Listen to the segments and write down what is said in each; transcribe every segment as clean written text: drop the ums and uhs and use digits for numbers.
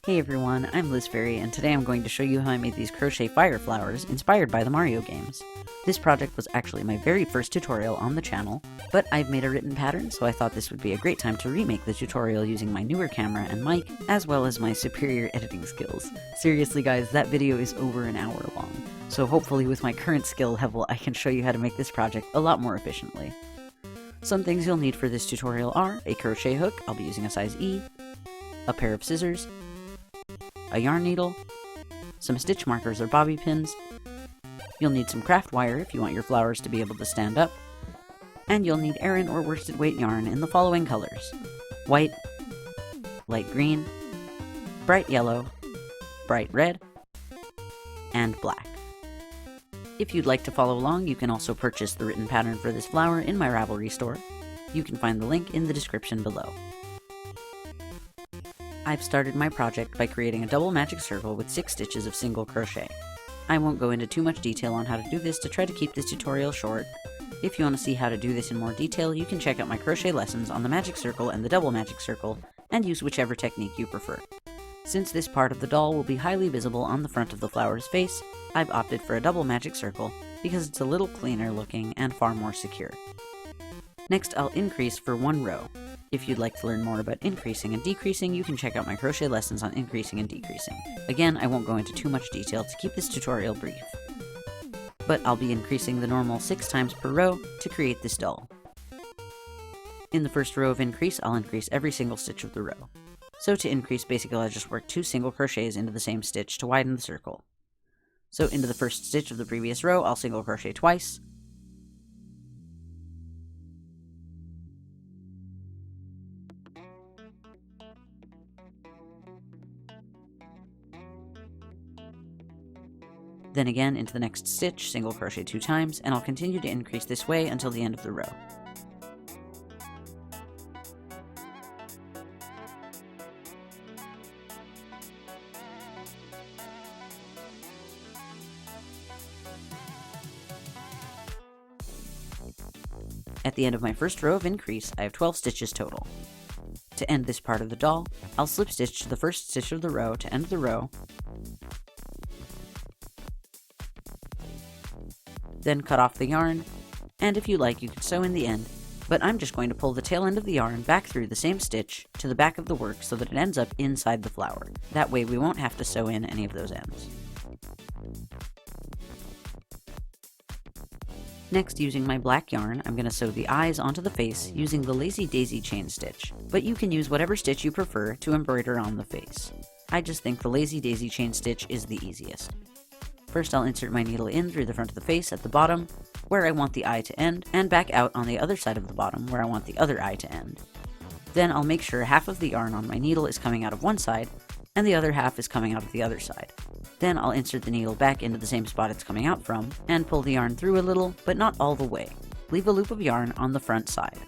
Hey everyone, I'm Liz Fairy, and today I'm going to show you how I made these crochet fire flowers inspired by the Mario games. This project was actually my very first tutorial on the channel, but I've made a written pattern, so I thought this would be a great time to remake the tutorial using my newer camera and mic, as well as my superior editing skills. Seriously guys, that video is over an hour long, so hopefully with my current skill level I can show you how to make this project a lot more efficiently. Some things you'll need for this tutorial are a crochet hook, I'll be using a size E, a pair of scissors, a yarn needle, some stitch markers or bobby pins, you'll need some craft wire if you want your flowers to be able to stand up, and you'll need Aran or worsted weight yarn in the following colors: white, light green, bright yellow, bright red, and black. If you'd like to follow along, you can also purchase the written pattern for this flower in my Ravelry store. You can find the link in the description below. I've started my project by creating a double magic circle with 6 stitches of single crochet. I won't go into too much detail on how to do this to try to keep this tutorial short. If you want to see how to do this in more detail, you can check out my crochet lessons on the magic circle and the double magic circle, and use whichever technique you prefer. Since this part of the doll will be highly visible on the front of the flower's face, I've opted for a double magic circle because it's a little cleaner looking and far more secure. Next, I'll increase for 1 row. If you'd like to learn more about increasing and decreasing, you can check out my crochet lessons on increasing and decreasing. Again, I won't go into too much detail to keep this tutorial brief. But I'll be increasing the normal 6 times per row to create this doll. In the first row of increase, I'll increase every single stitch of the row. So to increase, basically I'll just work 2 single crochets into the same stitch to widen the circle. So into the first stitch of the previous row, I'll single crochet twice, then again into the next stitch, single crochet 2 times, and I'll continue to increase this way until the end of the row. At the end of my first row of increase, I have 12 stitches total. To end this part of the doll, I'll slip stitch to the first stitch of the row to end the row, then cut off the yarn, and if you like you could sew in the end, but I'm just going to pull the tail end of the yarn back through the same stitch to the back of the work so that it ends up inside the flower. That way we won't have to sew in any of those ends. Next, using my black yarn, I'm going to sew the eyes onto the face using the Lazy Daisy chain stitch, but you can use whatever stitch you prefer to embroider on the face. I just think the Lazy Daisy chain stitch is the easiest. First I'll insert my needle in through the front of the face at the bottom, where I want the eye to end, and back out on the other side of the bottom, where I want the other eye to end. Then I'll make sure half of the yarn on my needle is coming out of one side, and the other half is coming out of the other side. Then I'll insert the needle back into the same spot it's coming out from, and pull the yarn through a little, but not all the way. Leave a loop of yarn on the front side.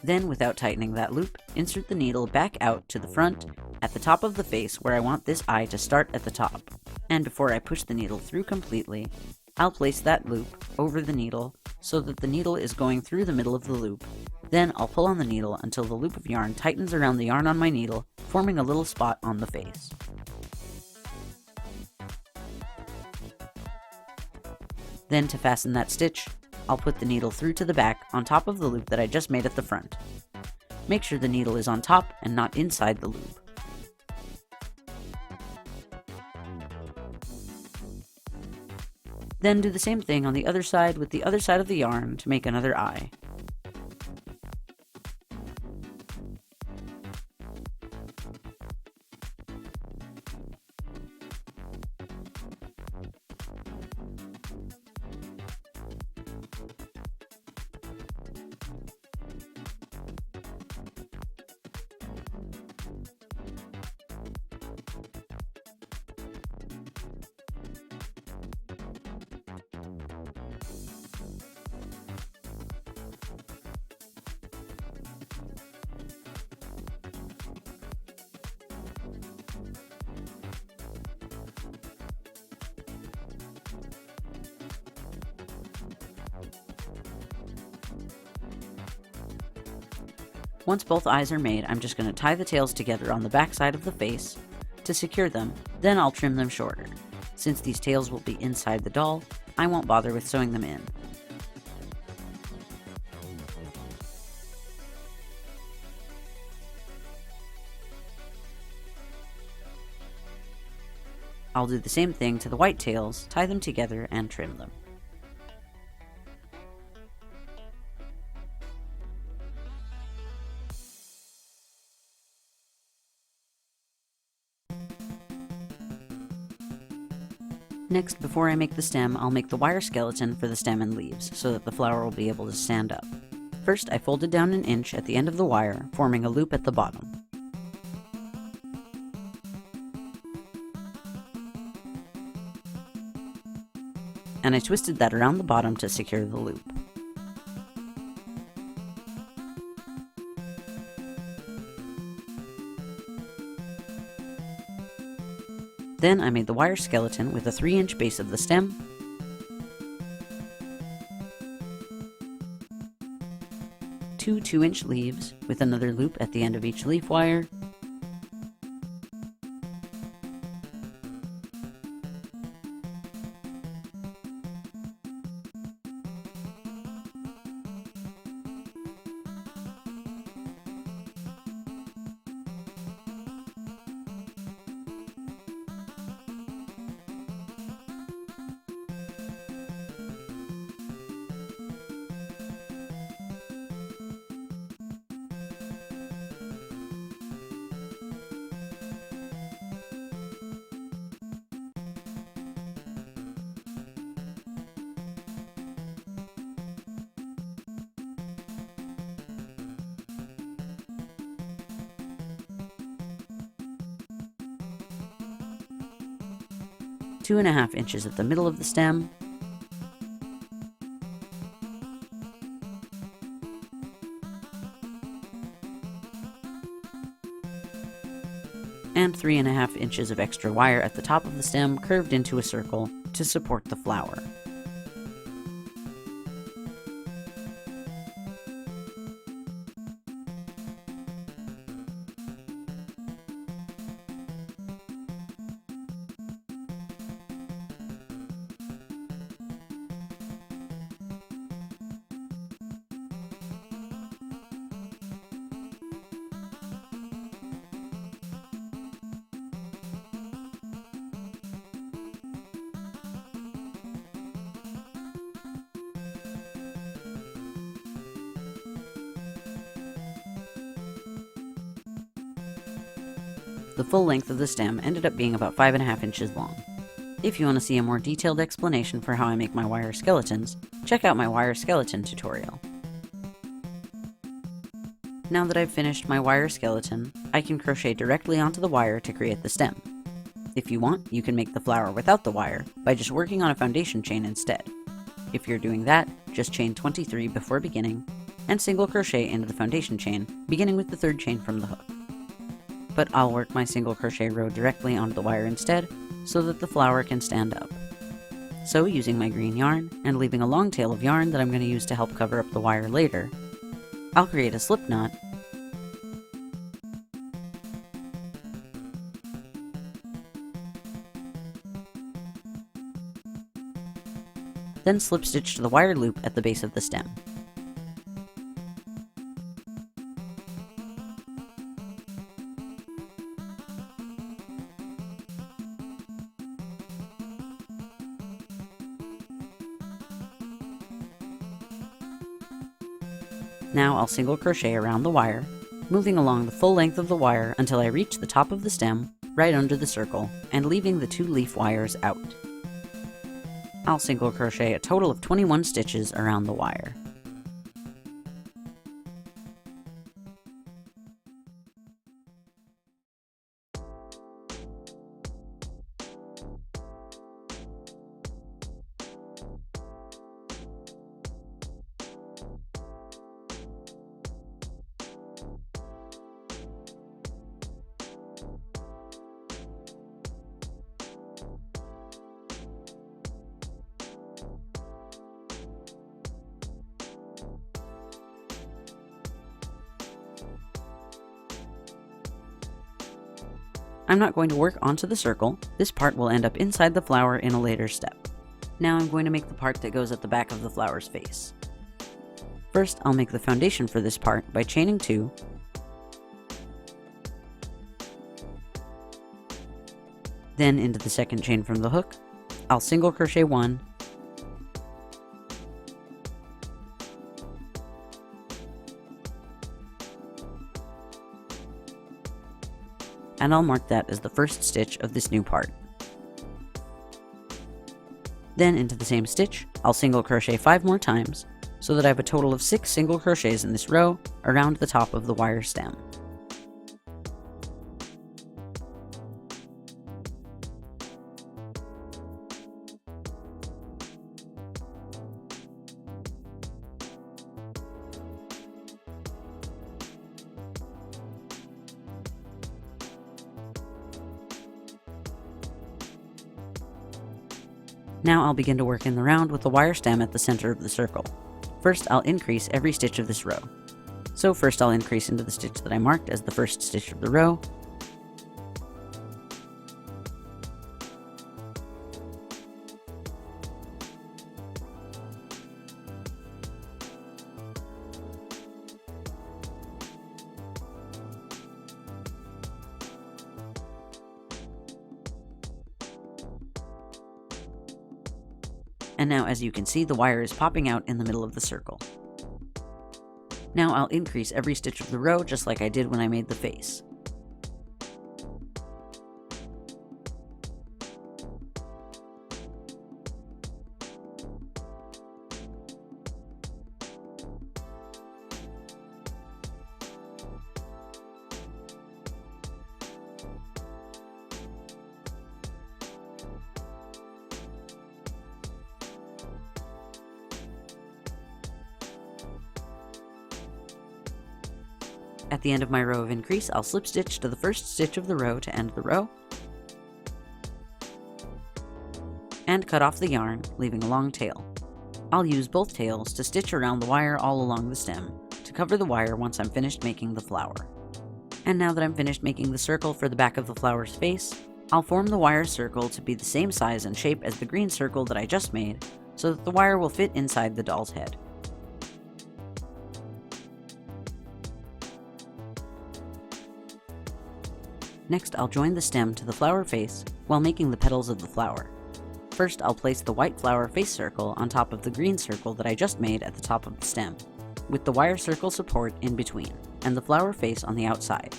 Then, without tightening that loop, insert the needle back out to the front, at the top of the face where I want this eye to start at the top. And before I push the needle through completely, I'll place that loop over the needle so that the needle is going through the middle of the loop. Then I'll pull on the needle until the loop of yarn tightens around the yarn on my needle, forming a little spot on the face. Then to fasten that stitch, I'll put the needle through to the back on top of the loop that I just made at the front. Make sure the needle is on top and not inside the loop. Then do the same thing on the other side with the other side of the yarn to make another eye. Once both eyes are made, I'm just going to tie the tails together on the back side of the face to to secure them, then I'll trim them shorter. Since these tails will be inside the doll, I won't bother with sewing them in. I'll do the same thing to the white tails, tie them together, and trim them. Next, before I make the stem, I'll make the wire skeleton for the stem and leaves, so that the flower will be able to stand up. First, I folded down an inch at the end of the wire, forming a loop at the bottom. And I twisted that around the bottom to secure the loop. Then I made the wire skeleton with a 3-inch base of the stem, two 2-inch leaves with another loop at the end of each leaf wire, two and a half inches at the middle of the stem, and 3.5 inches of extra wire at the top of the stem curved into a circle to support the flower. The full length of the stem ended up being about 5.5 inches long. If you want to see a more detailed explanation for how I make my wire skeletons, check out my wire skeleton tutorial. Now that I've finished my wire skeleton, I can crochet directly onto the wire to create the stem. If you want, you can make the flower without the wire by just working on a foundation chain instead. If you're doing that, just chain 23 before beginning, and single crochet into the foundation chain, beginning with the 3rd chain from the hook. But I'll work my single crochet row directly onto the wire instead, so that the flower can stand up. So, using my green yarn, and leaving a long tail of yarn that I'm going to use to help cover up the wire later, I'll create a slip knot, then slip stitch to the wire loop at the base of the stem. Now I'll single crochet around the wire, moving along the full length of the wire until I reach the top of the stem, right under the circle, and leaving the 2 leaf wires out. I'll single crochet a total of 21 stitches around the wire. I'm not going to work onto the circle. This part will end up inside the flower in a later step. Now I'm going to make the part that goes at the back of the flower's face. First, I'll make the foundation for this part by chaining 2, then into the second chain from the hook, I'll single crochet 1, and I'll mark that as the first stitch of this new part. Then into the same stitch, I'll single crochet 5 more times, so that I have a total of 6 single crochets in this row around the top of the wire stem. Now I'll begin to work in the round with the wire stem at the center of the circle. First, I'll increase every stitch of this row. So first I'll increase into the stitch that I marked as the first stitch of the row, and now as you can see, the wire is popping out in the middle of the circle. Now I'll increase every stitch of the row just like I did when I made the face. At the end of my row of increase, I'll slip stitch to the first stitch of the row to end the row, and cut off the yarn, leaving a long tail. I'll use both tails to stitch around the wire all along the stem, to cover the wire once I'm finished making the flower. And now that I'm finished making the circle for the back of the flower's face, I'll form the wire circle to be the same size and shape as the green circle that I just made, so that the wire will fit inside the doll's head. Next, I'll join the stem to the flower face while making the petals of the flower. First, I'll place the white flower face circle on top of the green circle that I just made at the top of the stem, with the wire circle support in between, and the flower face on the outside.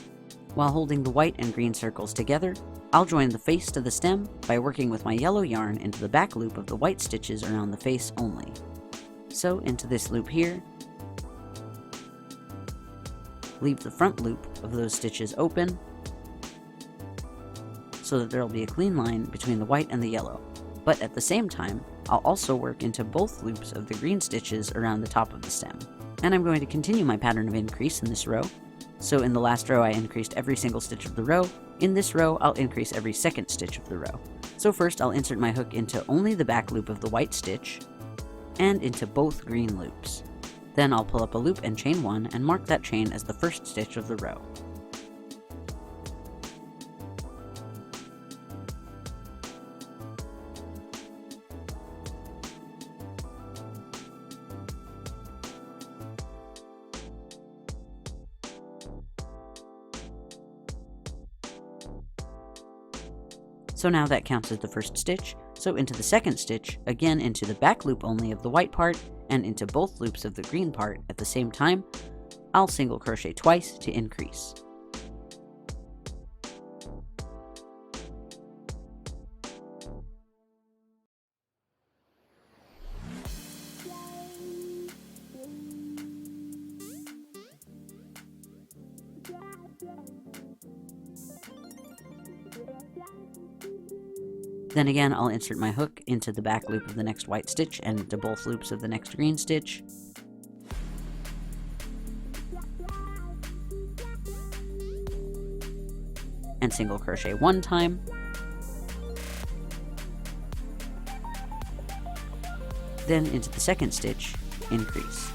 While holding the white and green circles together, I'll join the face to the stem by working with my yellow yarn into the back loop of the white stitches around the face only. So into this loop here, leave the front loop of those stitches open, so that there will be a clean line between the white and the yellow. But at the same time, I'll also work into both loops of the green stitches around the top of the stem. And I'm going to continue my pattern of increase in this row. So in the last row I increased every single stitch of the row. In this row I'll increase every second stitch of the row. So first I'll insert my hook into only the back loop of the white stitch, and into both green loops. Then I'll pull up a loop and chain 1 and mark that chain as the first stitch of the row. So now that counts as the first stitch, so into the second stitch, again into the back loop only of the white part, and into both loops of the green part at the same time, I'll single crochet twice to increase. Then again, I'll insert my hook into the back loop of the next white stitch and into both loops of the next green stitch. And single crochet 1 time. Then into the second stitch, increase.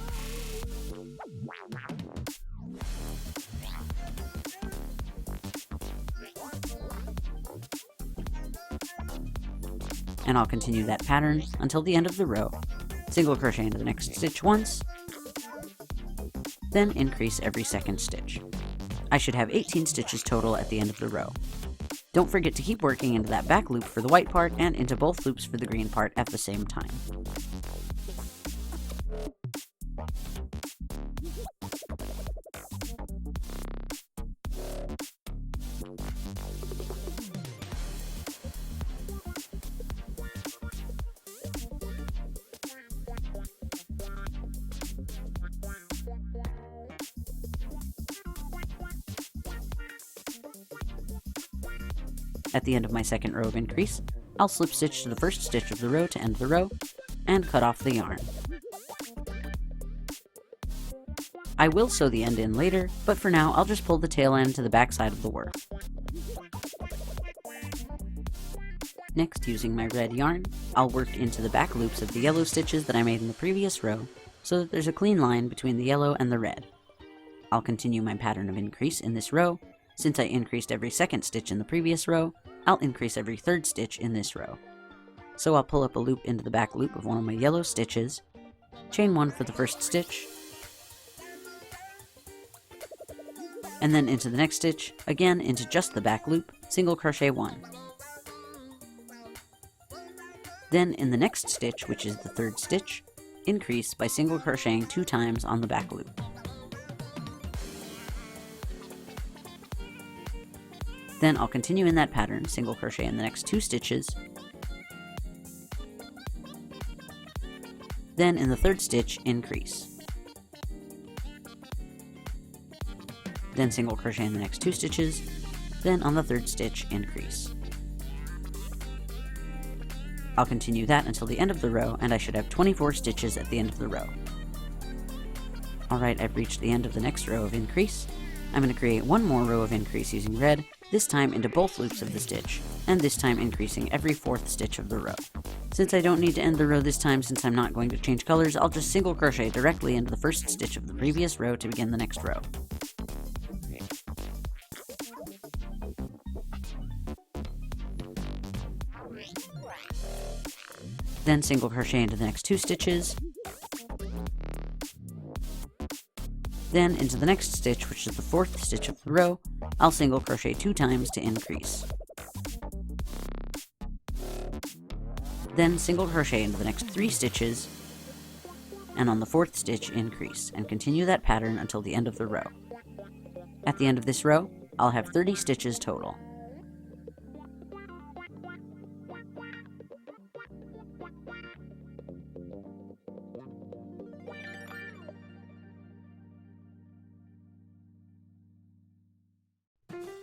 and I'll continue that pattern until the end of the row. Single crochet into the next stitch once, then increase every second stitch. I should have 18 stitches total at the end of the row. Don't forget to keep working into that back loop for the white part and into both loops for the green part at the same time. At the end of my second row of increase, I'll slip stitch to the first stitch of the row to end the row, and cut off the yarn. I will sew the end in later, but for now I'll just pull the tail end to the back side of the work. Next, using my red yarn, I'll work into the back loops of the yellow stitches that I made in the previous row, so that there's a clean line between the yellow and the red. I'll continue my pattern of increase in this row. Since I increased every second stitch in the previous row, I'll increase every third stitch in this row. So I'll pull up a loop into the back loop of one of my yellow stitches, chain 1 for the first stitch, and then into the next stitch, again into just the back loop, single crochet 1. Then in the next stitch, which is the third stitch, increase by single crocheting 2 times on the back loop. Then I'll continue in that pattern, single crochet in the next 2 stitches. Then in the third stitch, increase. Then single crochet in the next 2 stitches. Then on the third stitch, increase. I'll continue that until the end of the row, and I should have 24 stitches at the end of the row. Alright, I've reached the end of the next row of increase. I'm going to create one more row of increase using red, this time into both loops of the stitch, and this time increasing every 4th stitch of the row. Since I don't need to end the row this time since I'm not going to change colors, I'll just single crochet directly into the first stitch of the previous row to begin the next row. Then single crochet into the next 2 stitches, then into the next stitch, which is the 4th stitch of the row, I'll single crochet 2 times to increase. Then single crochet into the next 3 stitches, and on the 4th stitch increase, and continue that pattern until the end of the row. At the end of this row, I'll have 30 stitches total.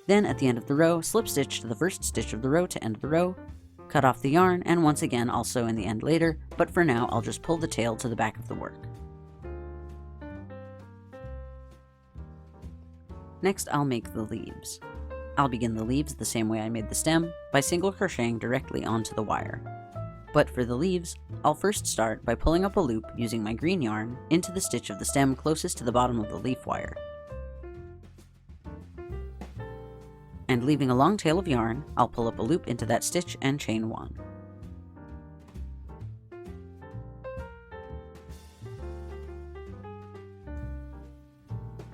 Then at the end of the row, slip stitch to the first stitch of the row to end the row, cut off the yarn, and once again I'll sew in the end later, but for now I'll just pull the tail to the back of the work. Next I'll make the leaves. I'll begin the leaves the same way I made the stem, by single crocheting directly onto the wire. But for the leaves, I'll first start by pulling up a loop using my green yarn into the stitch of the stem closest to the bottom of the leaf wire. And leaving a long tail of yarn, I'll pull up a loop into that stitch and chain 1.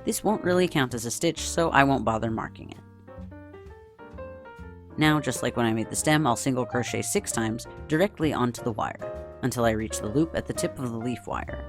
This won't really count as a stitch, so I won't bother marking it. Now, just like when I made the stem, I'll single crochet 6 times directly onto the wire, until I reach the loop at the tip of the leaf wire.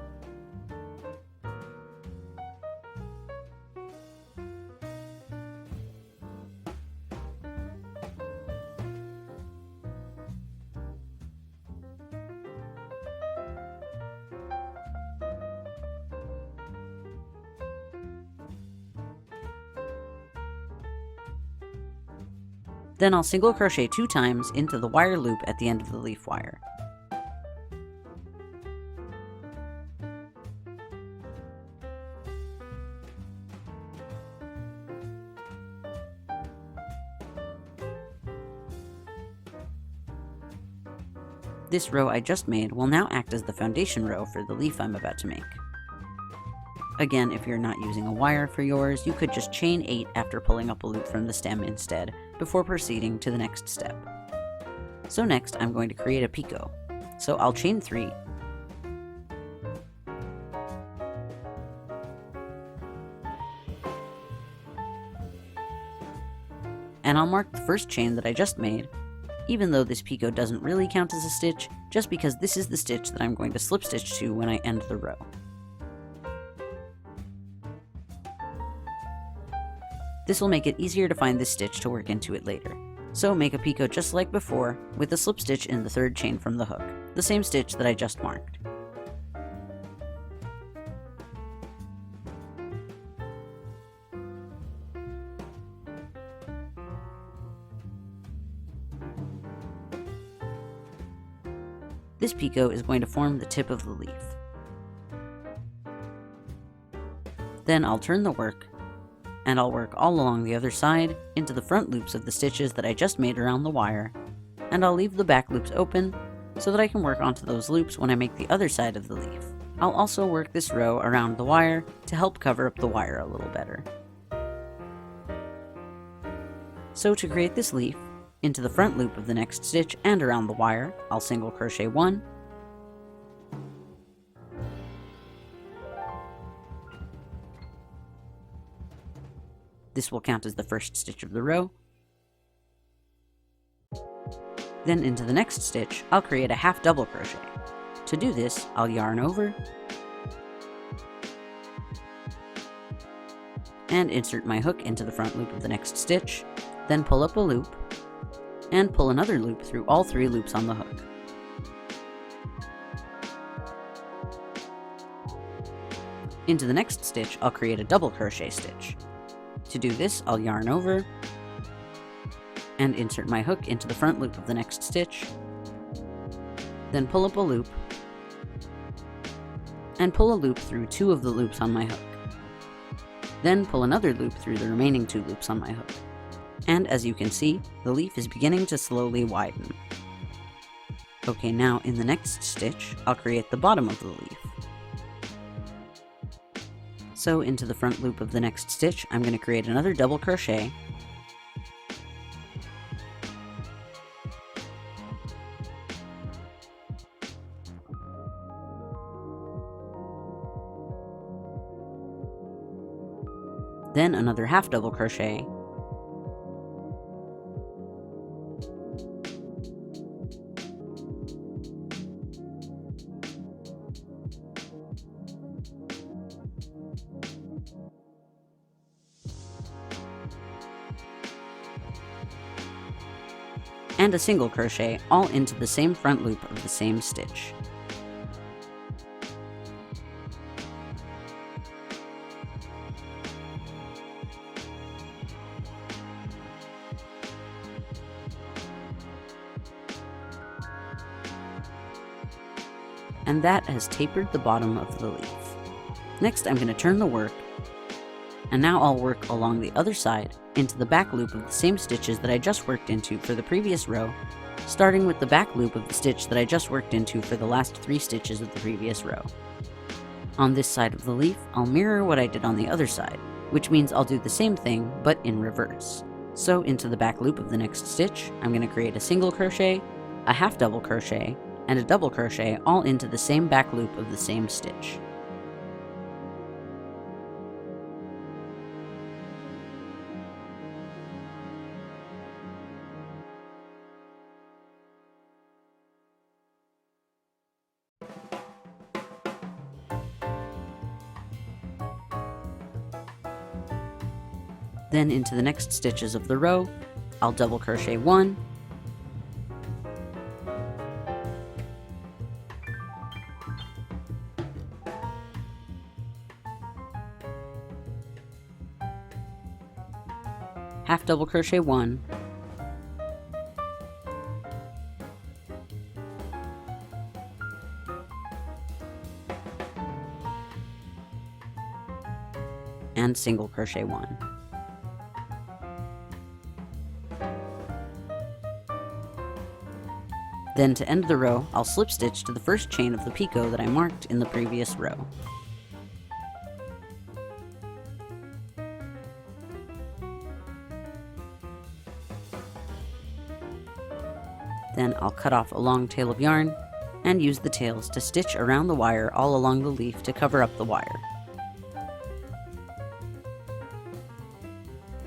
Then I'll single crochet 2 times into the wire loop at the end of the leaf wire. This row I just made will now act as the foundation row for the leaf I'm about to make. Again, if you're not using a wire for yours, you could just chain 8 after pulling up a loop from the stem instead, before proceeding to the next step. So next I'm going to create a picot. So I'll chain 3, and I'll mark the first chain that I just made, even though this picot doesn't really count as a stitch, just because this is the stitch that I'm going to slip stitch to when I end the row. This will make it easier to find this stitch to work into it later. So make a picot just like before, with a slip stitch in the third chain from the hook, the same stitch that I just marked. This picot is going to form the tip of the leaf. Then I'll turn the work, and I'll work all along the other side into the front loops of the stitches that I just made around the wire, and I'll leave the back loops open so that I can work onto those loops when I make the other side of the leaf. I'll also work this row around the wire to help cover up the wire a little better. So to create this leaf, into the front loop of the next stitch and around the wire, I'll single crochet 1, this will count as the first stitch of the row. Then into the next stitch, I'll create a half double crochet. To do this, I'll yarn over and insert my hook into the front loop of the next stitch, then pull up a loop and pull another loop through all 3 loops on the hook. Into the next stitch, I'll create a double crochet stitch. To do this, I'll yarn over and insert my hook into the front loop of the next stitch, then pull up a loop and pull a loop through 2 of the loops on my hook. Then pull another loop through the remaining 2 loops on my hook. And as you can see, the leaf is beginning to slowly widen. Okay, now in the next stitch, I'll create the bottom of the leaf. So into the front loop of the next stitch, I'm going to create another double crochet, then another half double crochet, and a single crochet, all into the same front loop of the same stitch. And that has tapered the bottom of the leaf. Next, I'm going to turn the work, and now I'll work along the other side into the back loop of the same stitches that I just worked into for the previous row, starting with the back loop of the stitch that I just worked into for the last 3 stitches of the previous row. On this side of the leaf, I'll mirror what I did on the other side, which means I'll do the same thing, but in reverse. So into the back loop of the next stitch, I'm going to create a single crochet, a half double crochet, and a double crochet all into the same back loop of the same stitch. Then into the next stitches of the row, I'll double crochet 1, half double crochet 1, and single crochet 1. Then to end the row, I'll slip stitch to the first chain of the picot that I marked in the previous row. Then I'll cut off a long tail of yarn and use the tails to stitch around the wire all along the leaf to cover up the wire.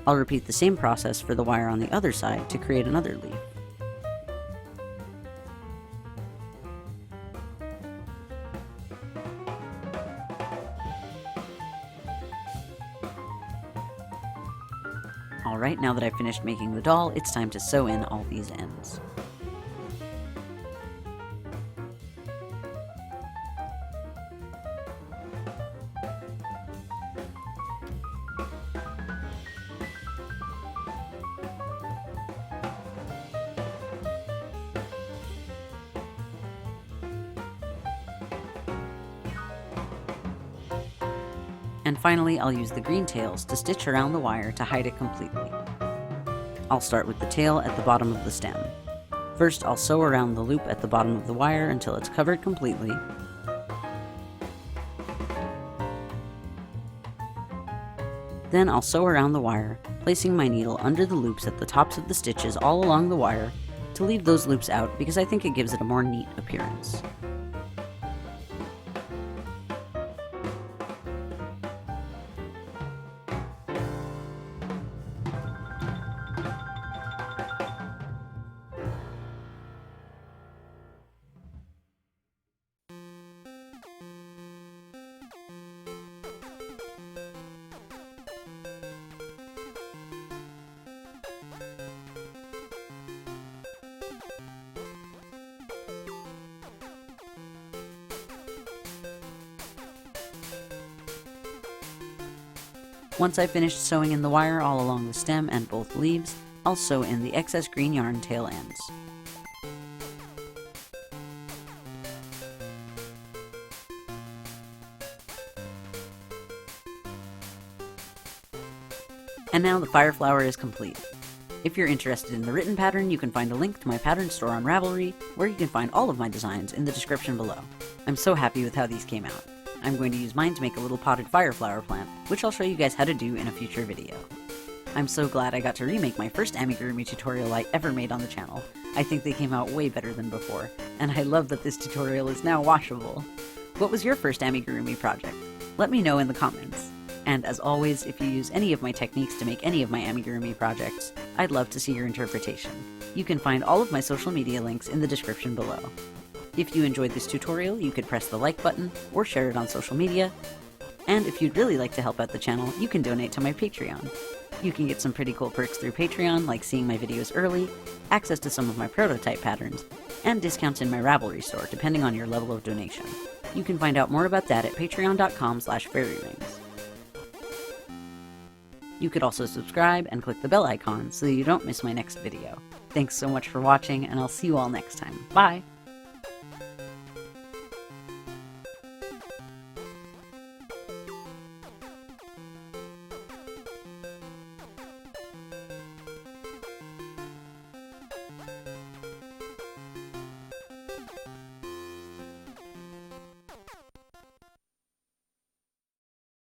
I'll repeat the same process for the wire on the other side to create another leaf. Alright, now that I've finished making the doll, it's time to sew in all these ends. And finally, I'll use the green tails to stitch around the wire to hide it completely. I'll start with the tail at the bottom of the stem. First, I'll sew around the loop at the bottom of the wire until it's covered completely. Then I'll sew around the wire, placing my needle under the loops at the tops of the stitches all along the wire to leave those loops out because I think it gives it a more neat appearance. Once I've finished sewing in the wire all along the stem and both leaves, I'll sew in the excess green yarn tail ends. And now the fire flower is complete. If you're interested in the written pattern, you can find a link to my pattern store on Ravelry, where you can find all of my designs in the description below. I'm so happy with how these came out. I'm going to use mine to make a little potted fire flower plant, which I'll show you guys how to do in a future video. I'm so glad I got to remake my first amigurumi tutorial I ever made on the channel. I think they came out way better than before, and I love that this tutorial is now washable. What was your first amigurumi project? Let me know in the comments. And as always, if you use any of my techniques to make any of my amigurumi projects, I'd love to see your interpretation. You can find all of my social media links in the description below. If you enjoyed this tutorial, you could press the like button or share it on social media. And if you'd really like to help out the channel, you can donate to my Patreon. You can get some pretty cool perks through Patreon, like seeing my videos early, access to some of my prototype patterns, and discounts in my Ravelry store, depending on your level of donation. You can find out more about that at patreon.com/fairyrings. You could also subscribe and click the bell icon so that you don't miss my next video. Thanks so much for watching, and I'll see you all next time. Bye!